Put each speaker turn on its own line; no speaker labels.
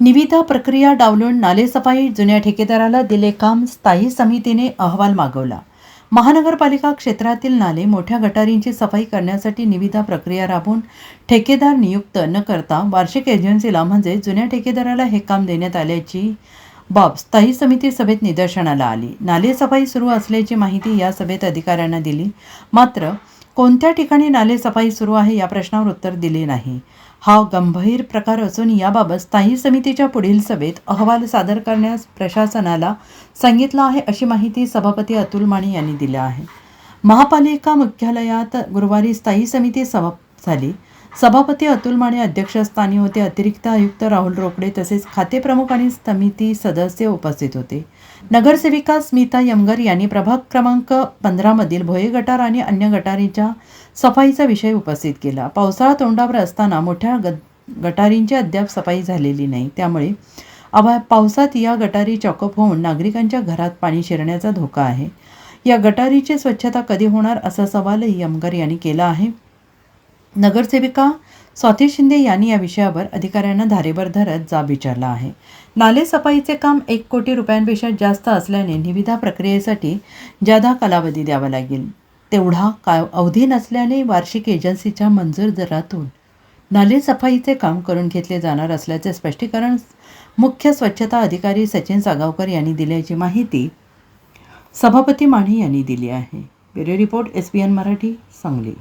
निविदा प्रक्रिया डावलून नालेसफाई जुन्या ठेकेदाराला दिले काम, स्थायी समितीने अहवाल मागवला. महानगरपालिका क्षेत्रातील नाले मोठ्या गटारींची सफाई करण्यासाठी निविदा प्रक्रिया राबवून ठेकेदार नियुक्त न करता वार्षिक एजन्सीला म्हणजे जुन्या ठेकेदाराला हे काम देण्यात आल्याची बाब स्थायी समिती सभेत निदर्शनाला आली. नालेसफाई सुरू असल्याची माहिती या सभेत अधिकाऱ्यांना दिली, मात्र कोणत्या ठिकाणी नालेसफाई सुरू आहे या प्रश्नावर उत्तर दिले नाही. हा गंभीर प्रकार असून याबाबत स्थायी समितीच्या पुढील सभेत अहवाल सादर करण्यास प्रशासनाला सांगितलं आहे, अशी माहिती सभापती अतुल माने यांनी दिली आहे. महापालिका मुख्यालयात गुरुवारी स्थायी समिती सभा झाली. सभापती अतुल माने अध्यक्षस्थानी होते. अतिरिक्त आयुक्त राहुल रोकडे तसेच खातेप्रमुख आणि समिती सदस्य उपस्थित होते. नगरसेविका स्मिता यमगर यांनी प्रभाग क्रमांक 15 मधील भोये गटार आणि अन्य गटारींच्या सफाईचा विषय उपस्थित केला. पावसाळा तोंडावर असताना मोठ्या गटारींची अद्याप सफाई झालेली नाही, त्यामुळे पावसात या गटारी चॉकअप होऊन नागरिकांच्या घरात पाणी शिरण्याचा धोका आहे. या गटारीची स्वच्छता कधी होणार असा सवालही यमगर यांनी केला आहे. नगरसेविका स्वाती शिंदे यांनी या विषयावर अधिकाऱ्यांना धारेवर धरत जाब विचारला आहे. नाले सफाईचे काम 1 कोटी रुपयांपेक्षा जास्त असल्याने निविदा प्रक्रियेसाठी जादा कालावधी द्यावा लागेल. तेवढा अवधी नसल्याने वार्षिक एजन्सीच्या मंजूर दरातून नाले सफाईचे काम करून घेतले जाणार असल्याचे स्पष्टीकरण मुख्य स्वच्छता अधिकारी सचिन सागावकर यांनी दिल्याची माहिती सभापती माने यांनी दिली आहे. Bureau report SBN Marathi, Sangli.